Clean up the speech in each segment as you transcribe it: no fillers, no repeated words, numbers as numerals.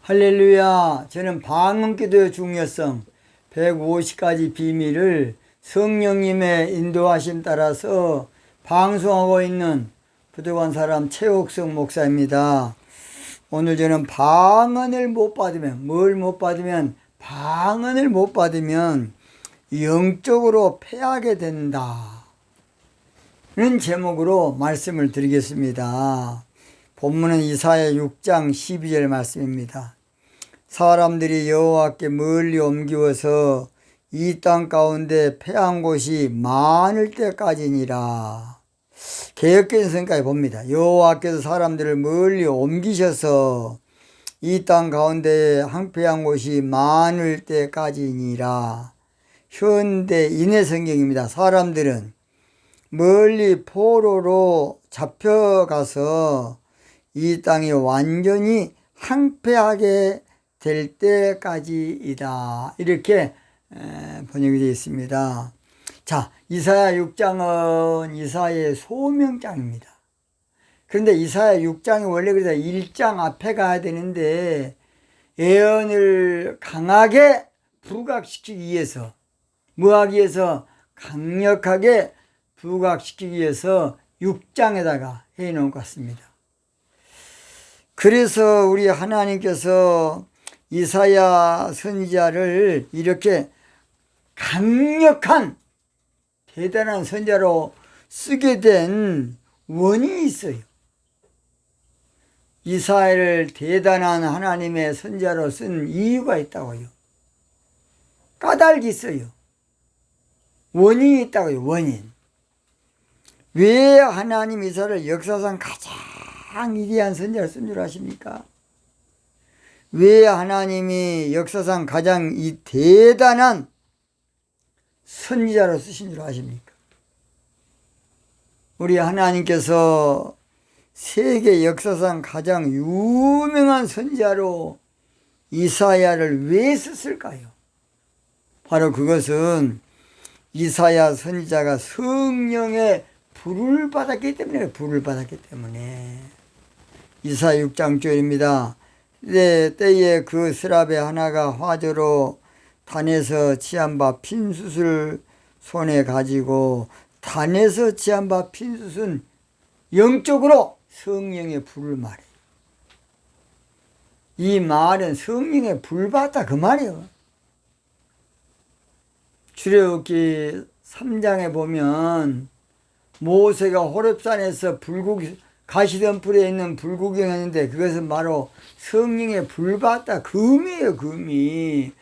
할렐루야. 저는 방언기도의 중요성 150가지 비밀을 성령님의 인도하심 따라서 방송하고 있는 부족한 사람 최옥성 목사입니다. 오늘 저는 방언을 못 받으면, 방언을 못 받으면 영적으로 패하게 된다 는 제목으로 말씀을 드리겠습니다. 본문은 이사야 6장 12절 말씀입니다. 사람들이 여호와께 멀리 옮기워서 이 땅 가운데 패한 곳이 많을 때까지니라. 개역개정성까지 봅니다. 여호와께서 사람들을 멀리 옮기셔서 이 땅 가운데 항폐한 곳이 많을 때까지니라. 현대 인해성경입니다. 사람들은 멀리 포로로 잡혀가서 이 땅이 완전히 항폐하게 될 때까지이다. 이렇게 번역이 되어 있습니다. 자, 이사야 6장은 이사야의 소명장입니다. 그런데 이사야 6장이 원래 그래서 1장 앞에 가야 되는데 예언을 강하게 부각시키기 위해서, 뭐하기 위해서? 강력하게 부각시키기 위해서 6장에다가 해놓은 것 같습니다. 그래서 우리 하나님께서 이사야 선지자를 이렇게 강력한 대단한 선지자로 쓰게 된 원인이 있어요. 이사야를 대단한 하나님의 선지자로 쓴 이유가 있다고요. 까닭이 있어요. 원인이 있다고요. 원인. 왜 하나님 이사야를 역사상 가장 위대한 선지자를 쓴 줄 아십니까? 왜 하나님이 역사상 가장 이 대단한 선지자로 쓰신 줄 아십니까? 우리 하나님께서 세계 역사상 가장 유명한 선지자로 이사야를 왜 썼을까요? 바로 그것은 이사야 선지자가 성령의 불을 받았기 때문에. 이사야 6장 6절입니다. 때에 그 스랍의 하나가 화저로 단에서 취한 바 핀숯을 손에 가지고, 단에서 취한 바 핀숯은 영적으로 성령의 불을 말해요. 이 말은 성령의 불 받다 그 말이에요. 출애굽기 3장에 보면 모세가 호렙산에서 가시덤불에 있는 불구경을 했는데 그것은 바로 성령의 불 받다 금이에요. 금이.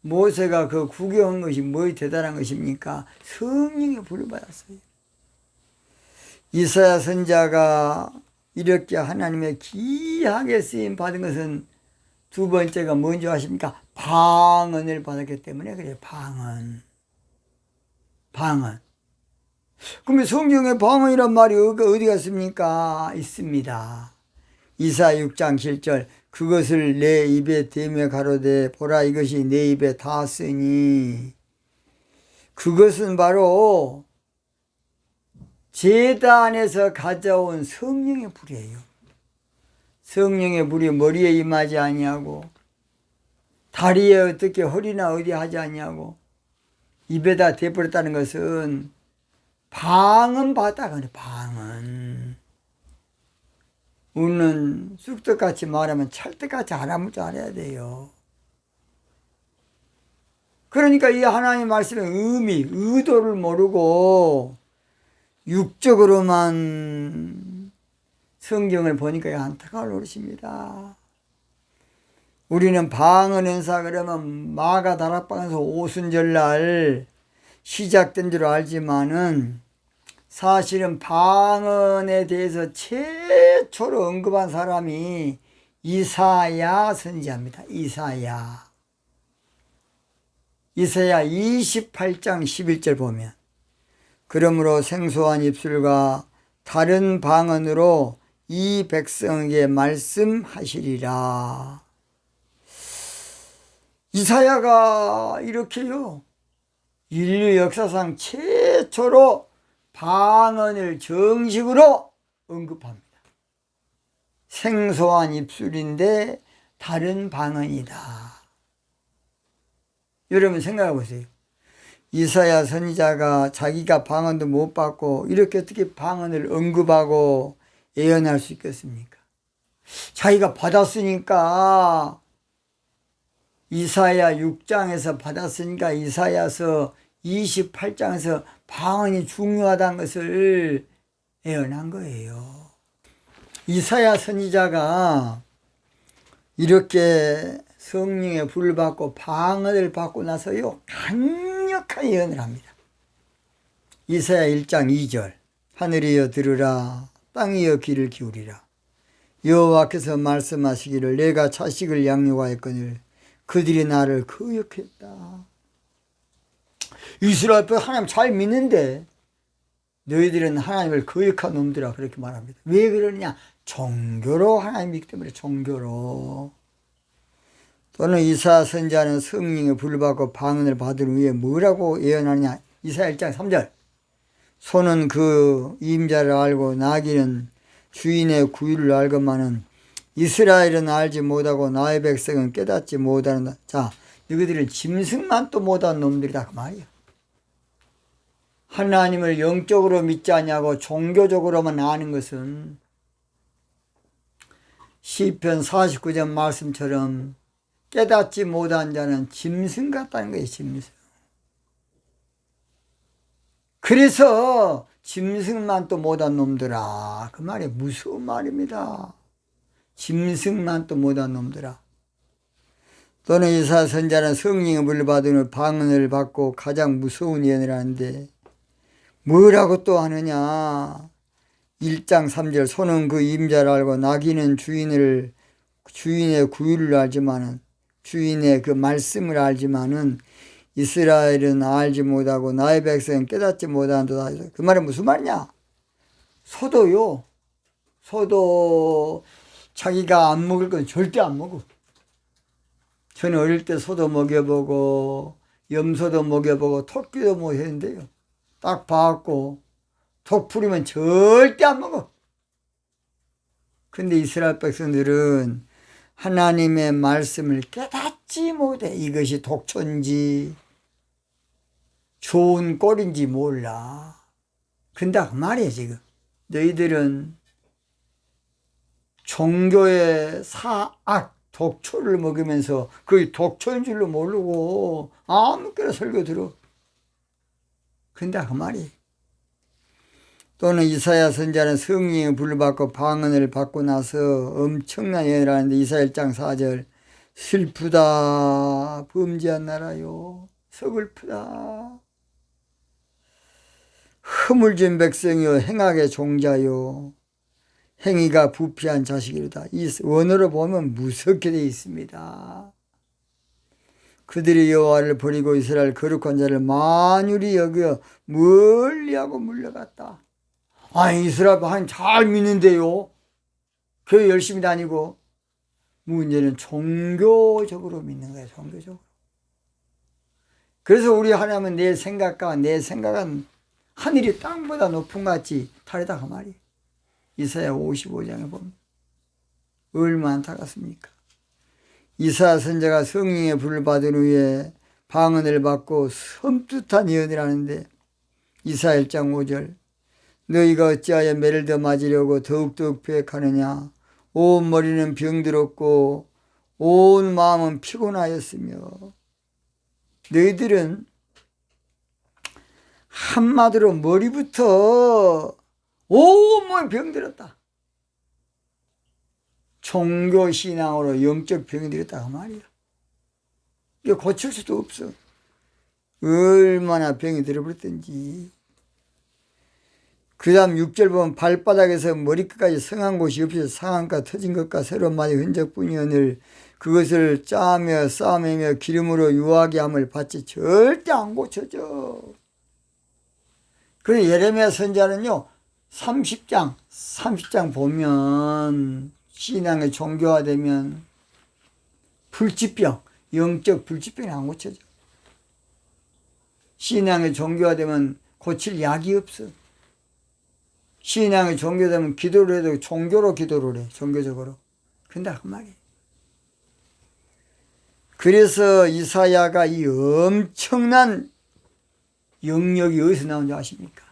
모세가 그 구경한 것이 뭐 대단한 것입니까? 성령의 불을 받았어요. 이사야 선지자가 이렇게 하나님의 귀하게 쓰임 받은 것은 두 번째가 뭔지 아십니까? 방언을 받았기 때문에 그래요. 방언. 그러면 성경에 방언이란 말이 어디 갔습니까? 있습니다. 이사야 6장 7절. 그것을 내 입에 대며 가로되 보라 이것이 내 입에 닿았으니. 그것은 바로 제단에서 가져온 성령의 불이에요. 성령의 불이 머리에 임하지 아니하고, 다리에 어떻게 허리나 어디 하지 아니하고, 입에다 대버렸다는 것은 방언 받다가 방언. 우리는 쑥떡같이 말하면 찰떡같이 알아볼 줄 알아야 돼요. 그러니까 이 하나님의 말씀의 의미, 의도를 모르고 육적으로만 성경을 보니까 안타까울 노릇입니다. 우리는 방언 행사 그러면 마가 다락방에서 오순절날 시작된 줄 알지만은 사실은 방언에 대해서 최초로 언급한 사람이 이사야 선지자입니다. 이사야 28장 11절 보면 그러므로 생소한 입술과 다른 방언으로 이 백성에게 말씀하시리라. 이사야가 이렇게요, 인류 역사상 최초로 방언을 정식으로 언급합니다. 생소한 입술인데 다른 방언이다. 여러분 생각해 보세요. 이사야 선지자가 자기가 방언도 못 받고 이렇게 어떻게 방언을 언급하고 예언할 수 있겠습니까? 자기가 받았으니까, 이사야 6장에서 받았으니까 이사야서 28장에서 방언이 중요하다는 것을 예언한 거예요. 이사야 선지자가 이렇게 성령의 불을 받고 방언을 받고 나서요, 강력한 예언을 합니다. 이사야 1장 2절, 하늘이여 들으라, 땅이여 귀를 기울이라. 여호와께서 말씀하시기를 내가 자식을 양육하였거늘 그들이 나를 거역했다. 이스라엘 하나님 잘 믿는데 너희들은 하나님을 거역한 놈들아, 그렇게 말합니다. 왜 그러느냐? 종교로 하나님 믿기 때문에. 종교로. 또는 이사야 선지자는 성령의 불을 받고 방언을 받은 후에 뭐라고 예언하느냐? 이사야 1장 3절, 소는 그 임자를 알고 나귀는 주인의 구유를 알건만은 이스라엘은 알지 못하고 나의 백성은 깨닫지 못하는다. 자, 너희들은 짐승만 또 못한 놈들이다, 그 말이야. 하나님을 영적으로 믿지 않냐고 종교적으로만 아는 것은 시편 49편 말씀처럼 깨닫지 못한 자는 짐승 같다는 거예요. 짐승. 그래서 짐승만 또 못한 놈들아, 그 말이 무서운 말입니다. 짐승만 또 못한 놈들아. 또는 이사야 선지자는 성령의 불을 받은 후 방언을 받고 가장 무서운 예언을 하는데 뭐라고 또 하느냐? 1장 3절, 소는 그 임자를 알고 나귀는 주인의 구유를 알지만은, 주인의 그 말씀을 알지만은 이스라엘은 알지 못하고 나의 백성은 깨닫지 못한다. 그 말은 무슨 말이냐? 소도요, 소도 자기가 안 먹을 건 절대 안 먹어. 저는 어릴 때 소도 먹여보고 염소도 먹여보고 토끼도 먹였는데요, 딱 봐갖고 독 풀이면 절대 안 먹어. 근데 이스라엘 백성들은 하나님의 말씀을 깨닫지 못해. 이것이 독초인지 좋은 꼴인지 몰라. 근데 그 말이야. 지금 너희들은 종교의 사악 독초를 먹으면서 그게 독초인 줄로 모르고 아무거나 설교 들어. 근데 그 말이. 또는 이사야 선지자는 성령의 불을 받고 방언을 받고 나서 엄청난 예언을 하는데 이사야 1장 4절, 슬프다 범죄한 나라요, 서글프다. 허물진 백성이요, 행악의 종자요, 행위가 부패한 자식이로다. 이 원어로 보면 무섭게 되어 있습니다. 그들이 여호와를 버리고 이스라엘 거룩한 자를 만유리 여겨 멀리하고 물러갔다. 아니, 이스라엘 하나님 잘 믿는데요, 교회 열심히 다니고. 문제는 종교적으로 믿는 거예요. 종교적으로. 그래서 우리 하나님은 내 생각과 내 생각은 하늘이 땅보다 높은 것 같이 다르다, 그 말이에요. 이사야 55장에 보면 얼마나 안타깝습니까? 이사야 선지자가 성령의 불을 받은 후에 방언을 받고 섬뜩한 예언을 하는데 이사야 1장 5절, 너희가 어찌하여 매를 더 맞으려고 더욱더욱 계획하느냐? 온 머리는 병들었고 온 마음은 피곤하였으며. 너희들은 한마디로 머리부터 온몸이 병들었다. 종교신앙으로 영적 병이 들었다, 그 말이야. 이거 고칠 수도 없어. 얼마나 병이 들어버렸든지. 그 다음 6절 보면 발바닥에서 머리끝까지 성한 곳이 없이 상한가 터진 것과 새로운 마디 흔적뿐이오늘 그것을 짜며 싸매며 기름으로 유하게 함을 받지 절대 안 고쳐져. 그래서 예레미야 선지자는요, 30장 보면 신앙의 종교화되면 불치병, 영적 불치병이 안 고쳐져. 신앙의 종교화되면 고칠 약이 없어. 신앙의 종교되면 기도를 해도 종교로 기도를 해, 종교적으로. 근데 그 말이에요. 그래서 이사야가 이 엄청난 영역이 어디서 나온지 아십니까?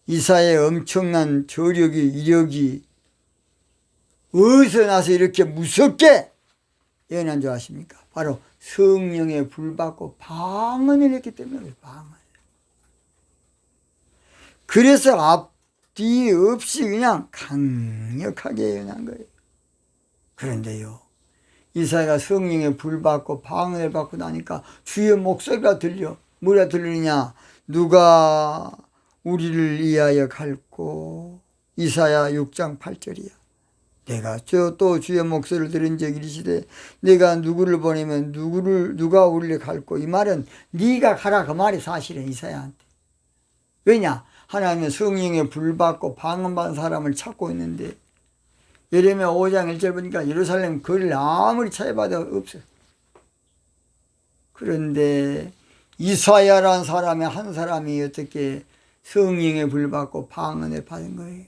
이사야의 엄청난 저력이, 이력이 어디서 나서 이렇게 무섭게 예언한 줄 아십니까? 바로 성령에 불받고 방언을 했기 때문에. 방언. 그래서 앞뒤 없이 그냥 강력하게 예언한 거예요. 그런데요, 이사야가 성령에 불받고 방언을 받고 나니까 주의 목소리가 들려. 뭐가 들리느냐? 누가 우리를 위하여 갈고. 이사야 6장 8절이야. 내가 또 주의 목소리를 들은 적 이르시되 내가 누구를 보내면 누가 우리를 갈고. 이 말은 네가 가라, 그 말이 사실은 이사야한테. 왜냐? 하나님은 성령에 불받고 방언받은 사람을 찾고 있는데, 예레미야 5장 1절 보니까 예루살렘 거리를 아무리 찾아봐도 없어요. 그런데 이사야라는 사람의 한 사람이 어떻게 성령에 불받고 방언을 받은 거예요.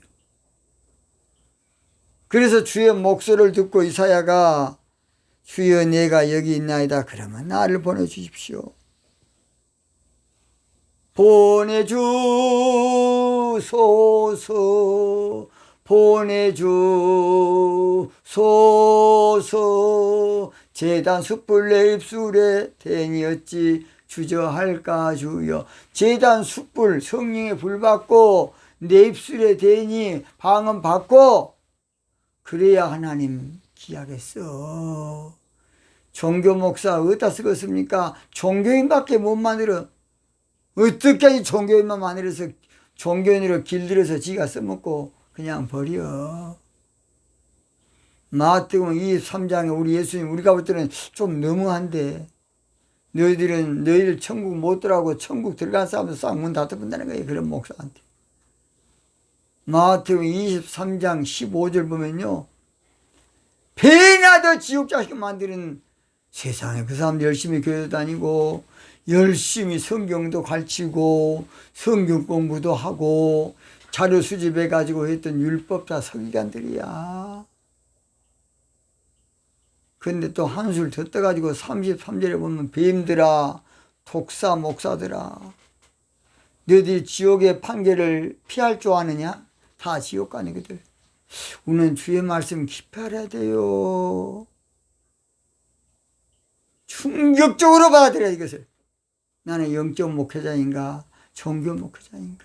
그래서 주의 목소리를 듣고 이사야가 주여 내가 여기 있나이다. 그러면 나를 보내주십시오. 보내주소서, 보내주소서. 제단 숯불 내 입술에 대니었지 주저할까 주여. 제단 숯불, 성령의 불 받고 내 입술에 대니 방언 받고, 그래야 하나님 기하겠어. 종교 목사 어디다 쓰겠습니까? 종교인밖에 못 만들어. 어떻게 종교인만 만들어서 종교인으로 길들여서 지가 써먹고 그냥 버려. 마태복음 23장에 우리 예수님, 우리가 볼 때는 좀 너무한데, 너희들 천국 못 들어가고 천국 들어간 사람도 싹 문 닫아본다는 거예요. 그런 목사한테. 마태복음 23장 15절 보면요, 배나 더 지옥 자식 만드는 세상에 그 사람들 열심히 교회 다니고 열심히 성경도 가르치고 성경 공부도 하고 자료 수집해 가지고 했던 율법자 서기관들이야. 근데 또 한술 더 떠가지고 33절에 보면 뱀들아, 독사 목사들아, 너희들이 지옥의 판결을 피할 줄 아느냐? 다 지옥 가는 것들. 우리는 주의 말씀 깊이 알아야 돼요. 충격적으로 받아들여야 이것을. 나는 영적 목회자인가 종교 목회자인가.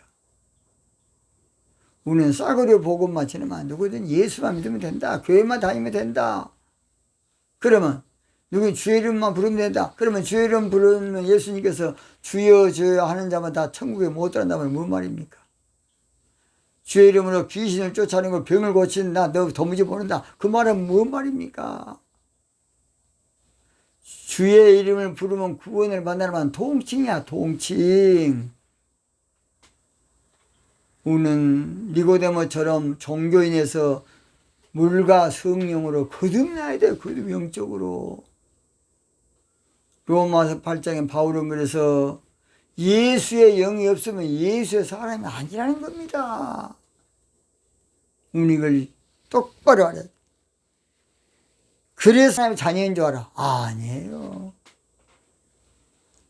우리는 싸구려 복음만 전하면 안 되거든. 예수만 믿으면 된다. 교회만 다니면 된다. 그러면 누구 주의 이름만 부르면 된다. 그러면 주의 이름 부르면 예수님께서 주여 주여 하는 자만 다 천국에 못 들어간다면 뭔 말입니까? 주의 이름으로 귀신을 쫓아내고 병을 고친다, 너 도무지 모른다, 그 말은 뭔 말입니까? 주의 이름을 부르면 구원을 받는다는 말은 통칭이야, 통칭. 우리는 니고데모처럼 종교인에서 물과 성령으로 거듭나야 돼요. 거듭 영적으로. 로마서 8장에 바울은 그래서 예수의 영이 없으면 예수의 사람이 아니라는 겁니다. 우리 이걸 똑바로 알아야 돼. 그래서 하나님의 자녀인 줄 알아. 아니에요.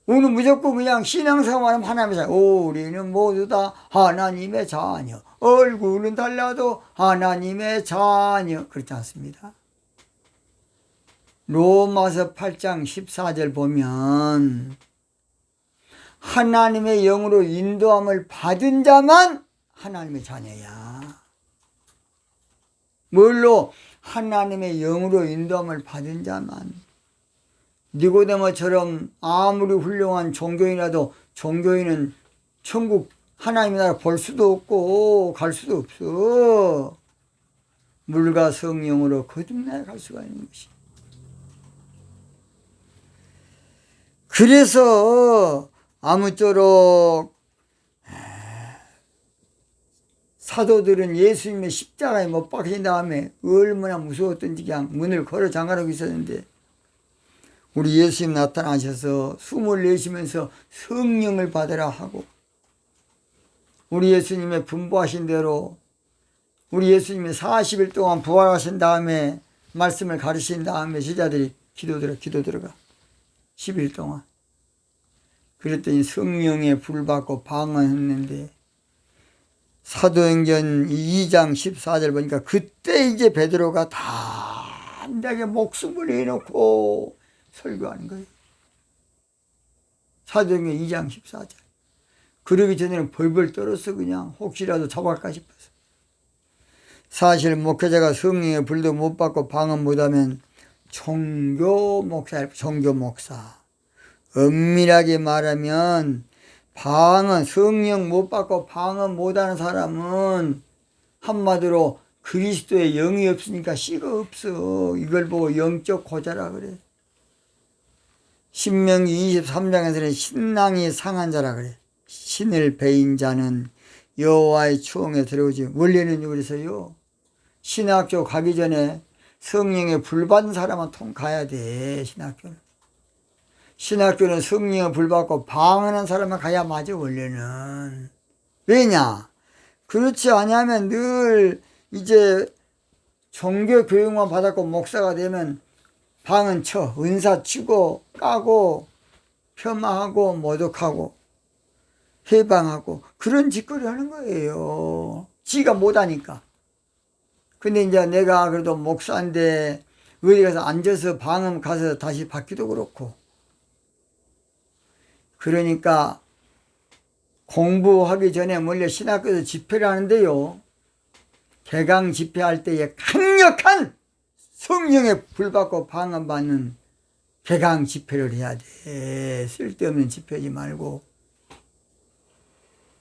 우리는 무조건 그냥 신앙생활하면 하나님의 자녀. 우리는 모두 다 하나님의 자녀. 얼굴은 달라도 하나님의 자녀. 그렇지 않습니다. 로마서 8장 14절 보면 하나님의 영으로 인도함을 받은 자만 하나님의 자녀야. 뭘로? 하나님의 영으로 인도함을 받은 자만. 니고데모처럼 아무리 훌륭한 종교인이라도 종교인은 천국 하나님의 나라 볼 수도 없고 갈 수도 없어. 물과 성령으로 거듭나야 갈 수가 있는 것이. 그래서 아무쪼록 사도들은 예수님의 십자가에 못 박힌 다음에 얼마나 무서웠던지 그냥 문을 걸어 잠가놓고 있었는데, 우리 예수님 나타나셔서 숨을 내쉬면서 성령을 받으라 하고, 우리 예수님의 분부하신 대로 우리 예수님이 40일 동안 부활하신 다음에 말씀을 가르친 다음에 제자들이 기도 들어가. 10일 동안. 그랬더니 성령의 불 받고 방언했는데, 사도행전 2장 14절 보니까 그때 이제 베드로가 담대하게 목숨을 내놓고 설교하는 거예요. 사도행전 2장 14절. 그러기 전에는 벌벌 떨었어. 그냥 혹시라도 잡아갈까 싶어서. 사실 목회자가 성령의 불도 못 받고 방언 못하면 종교 목사. 엄밀하게 말하면 방언, 성령 못 받고 방언 못하는 사람은 한마디로 그리스도의 영이 없으니까 씨가 없어. 이걸 보고 영적 고자라 그래. 신명기 23장에서는 신랑이 상한 자라 그래. 신을 배인 자는 여호와의 추억에 들어오지. 원래는 그래서요, 신학교 가기 전에 성령의 불 받은 사람은 가야 돼. 신학교는 성령의 불 받고 방언하는 사람만 가야 맞아. 원래는. 왜냐? 그렇지 않으면 늘 이제 종교 교육만 받았고 목사가 되면 방언 쳐, 은사 치고 까고 폄하하고 모독하고 해방하고 그런 짓거리 하는 거예요. 지가 못하니까. 근데 이제 내가 그래도 목사인데 어디 가서 앉아서 방언 가서 다시 받기도 그렇고, 그러니까 공부하기 전에 원래 신학교에서 집회를 하는데요, 개강 집회할 때에 강력한 성령의 불 받고 방언 받는 개강 집회를 해야 돼. 쓸데없는 집회지 말고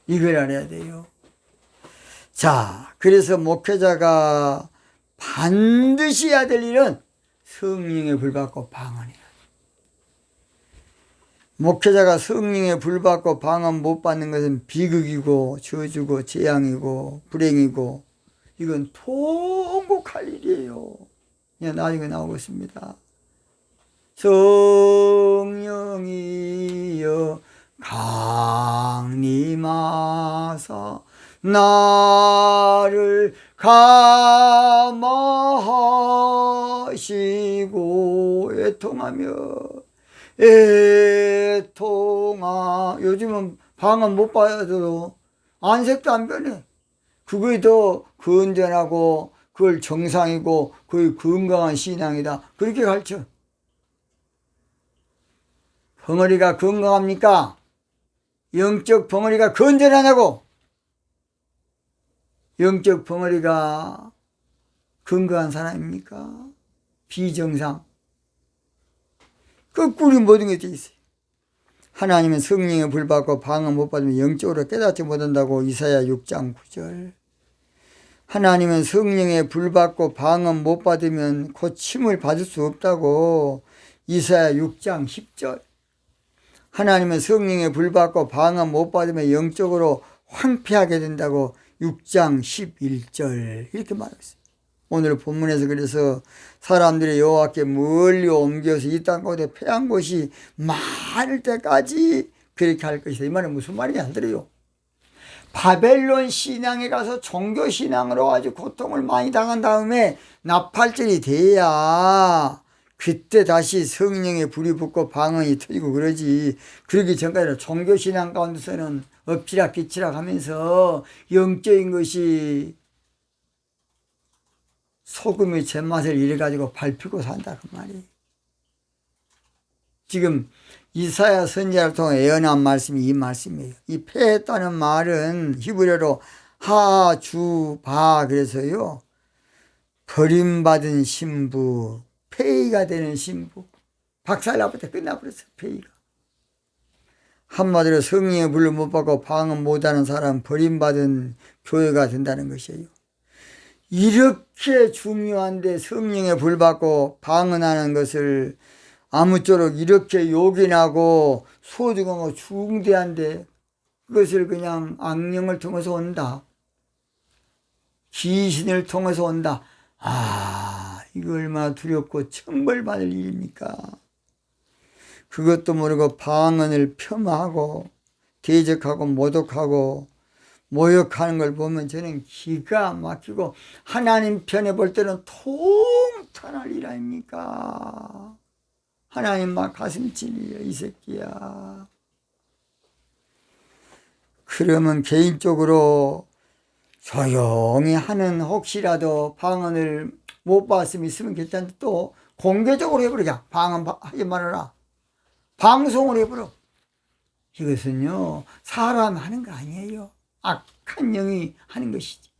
이걸 알아야 돼요. 자, 그래서 목회자가 반드시 해야 될 일은 성령의 불 받고 방언이야. 목회자가 성령의 불 받고 방언 못 받는 것은 비극이고 저주고 재앙이고 불행이고 이건 통곡할 일이에요. 나중에 나오겠습니다. 성령이여 강림하사 나를 감화하시고 애통하. 요즘은 방언 못 받아도 안색도 안 변해. 그게 더 건전하고 그걸 정상이고 그게 건강한 신앙이다. 그렇게 가르쳐. 벙어리가 건강합니까? 영적 벙어리가 건전하냐고. 영적 벙어리가 건강한 사람입니까? 비정상. 거꾸로 모든 게 돼 있어요. 하나님은 성령의 불 받고 방언 못 받으면 영적으로 깨닫지 못한다고. 이사야 6장 9절. 하나님은 성령의 불 받고 방언 못 받으면 고침을 받을 수 없다고. 이사야 6장 10절. 하나님은 성령의 불 받고 방언 못 받으면 영적으로 황폐하게 된다고. 6장 11절. 이렇게 말하고 있어요. 오늘 본문에서 그래서 사람들이 여호와께 멀리 옮겨서 이 땅 가운데 패한 곳이 많을 때까지 그렇게 할 것이다. 이 말은 무슨 말인지 안 들어요. 바벨론 신앙에 가서 종교 신앙으로 아주 고통을 많이 당한 다음에 나팔절이 돼야 그때 다시 성령의 불이 붙고 방언이 터지고 그러지. 그러기 전까지는 종교 신앙 가운데서는 엎치락 뒤치락 하면서 영적인 것이 소금의 제맛을 잃어가지고 밟히고 산다 그 말이에요. 지금 이사야 선지자를 통해 예언한 말씀이 이 말씀이에요. 이 패했다는 말은 히브리어로 하주바, 그래서요 버림받은 신부, 폐위가 되는 신부. 박살나볼 때 끝나버렸어요. 폐위가. 한마디로 성령의 불을 못 받고 방언 못하는 사람, 버림받은 교회가 된다는 것이에요. 이렇게 중요한데 성령의 불 받고 방언하는 것을 아무쪼록 이렇게 요긴하고 소중하고 중대한데 그것을 그냥 악령을 통해서 온다, 귀신을 통해서 온다. 이거 얼마나 두렵고 천벌받을 일입니까? 그것도 모르고 방언을 폄하하고 대적하고 모독하고 모욕하는 걸 보면 저는 기가 막히고, 하나님 편에 볼 때는 통탄할 일 아닙니까? 하나님 막 가슴찜이야, 이 새끼야. 그러면 개인적으로 조용히 하는 혹시라도 방언을 못 봤으면 있으면 괜찮은데 또 공개적으로 해버리자. 방언 하지 말아라. 방송을 해버려. 이것은요, 사람 하는 거 아니에요. 악한 영이 하는 것이지.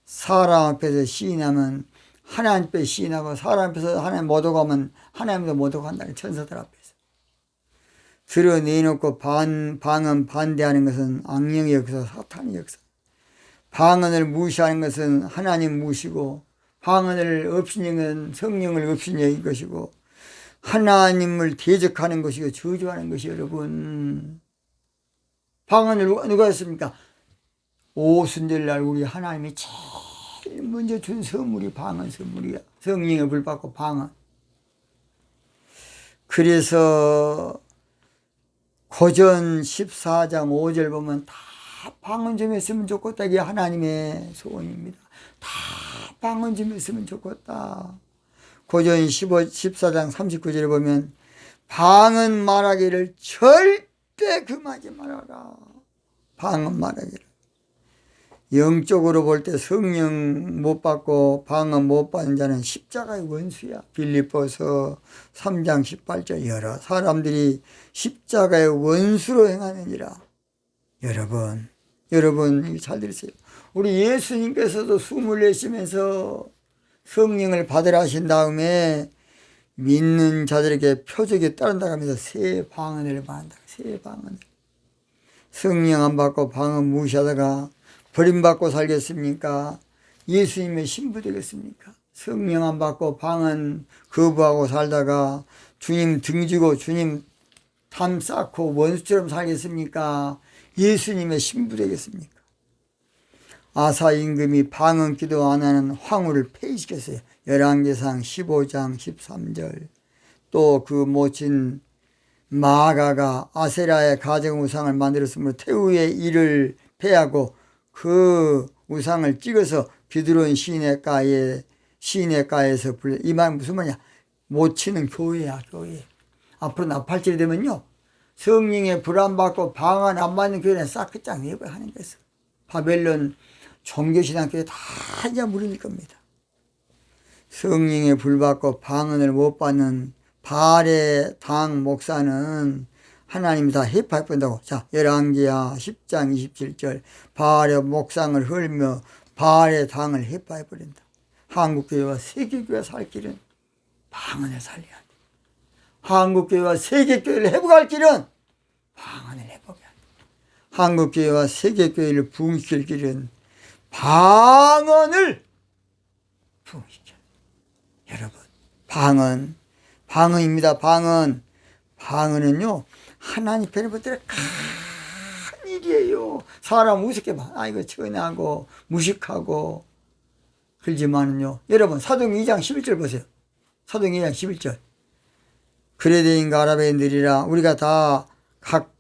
사람 앞에서 시인하면 하나님 앞에 시인하고, 사람 앞에서 하나님 못 오가면 하나님도 못 오간다는 천사들 앞에서. 드러내놓고 방언 반대하는 것은 악령의 역사, 사탄의 역사. 방언을 무시하는 것은 하나님 무시고, 방언을 없인 것은 성령을 없인 여인 것이고, 하나님을 대적하는 것이고 저주하는 것이 여러분. 방언을 누가 했습니까? 오순절날 우리 하나님이 제일 먼저 준 선물이 방언 선물이야. 성령의 불 받고 방언. 그래서 고전 14장 5절 보면 다 방언 좀 했으면 좋겠다. 이게 하나님의 소원입니다. 다 방언 좀 했으면 좋겠다. 고전 14장 39절에 보면 방언 말하기를 절대 금하지 말아라. 방언 말하기를. 영적으로 볼 때 성령 못 받고 방언 못 받는 자는 십자가의 원수야. 빌립보서 3장 18절. 여러 사람들이 십자가의 원수로 행하느니라. 여러분 잘 들으세요. 우리 예수님께서도 숨을 내쉬면서 성령을 받으라 하신 다음에 믿는 자들에게 표적이 따른다 하면서 새 방언을 말한다. 새 방언을. 성령 안 받고 방언 무시하다가 버림받고 살겠습니까? 예수님의 신부 되겠습니까? 성령 안 받고 방언 거부하고 살다가 주님 등지고 주님 담 쌓고 원수처럼 살겠습니까? 예수님의 신부 되겠습니까? 아사 임금이 방언 기도 안 하는 황후를 폐위시켰어요. 열왕기상 15장 13절. 또 그 모친 마가가 아세라의 가정 우상을 만들었으므로 태우의 일을 폐하고 그 우상을 찍어서 비두론 시내가에서 불려. 이 말 무슨 말이야? 모치는 교회야, 교회. 앞으로 나팔절이 되면요, 성령의 불 안 받고 방언 안 받는 교회는 싹 끝장 내고 하는 거였어. 바벨론 종교신앙교회 다 잊어버릴 겁니다. 성령의 불 받고 방언을 못 받는 바알의 당 목사는 하나님이 다 해파해 본다고. 자, 열왕기하 10장 27절. 바알의 목상을 헐며 바알의 당을 해파해 버린다. 한국교회와 세계교회 살 길은 방언을 살려야 돼. 한국교회와 세계교회를 회복할 길은 방언을 회복해야 돼. 한국교회와 세계교회를 부흥시킬 길은 방언을 부흥시켜. 여러분, 방언입니다. 방언은요, 하나님 편에 볼 때는 큰 일이에요. 사람 우습게 봐. 이거 천하고 무식하고 그러지만은요, 여러분, 사도행 2장 11절 보세요. 사도행 2장 11절. 그레데인과 아라베인들이라 우리가 다 각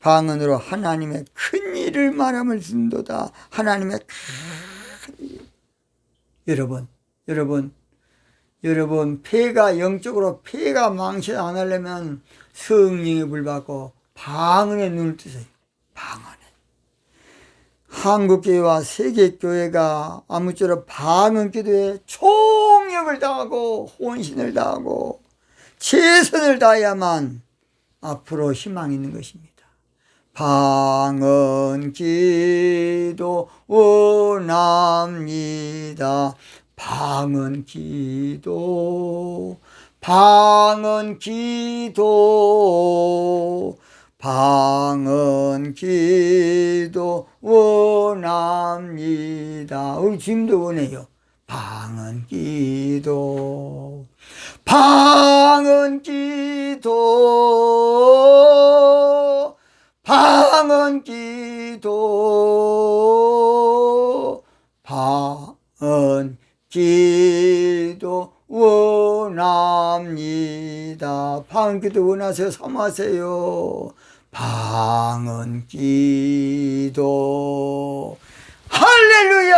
방언으로 하나님의 큰 일을 말함을 듣는도다. 하나님의 큰 일. 여러분, 영적으로 폐가 망신 안 하려면 성령의 불 받고 방언에 눈을 뜨세요. 방언에. 한국교회와 세계교회가 아무쪼록 방언 기도에 총력을 다하고 혼신을 다하고 최선을 다해야만 앞으로 희망이 있는 것입니다. 방언 기도 원합니다. 방언 기도 원합니다. 우리 지금도 원해요. 방언 기도 방언 기도 원합니다. 방언 기도 원하세요? 삼하세요. 방언 기도 할렐루야.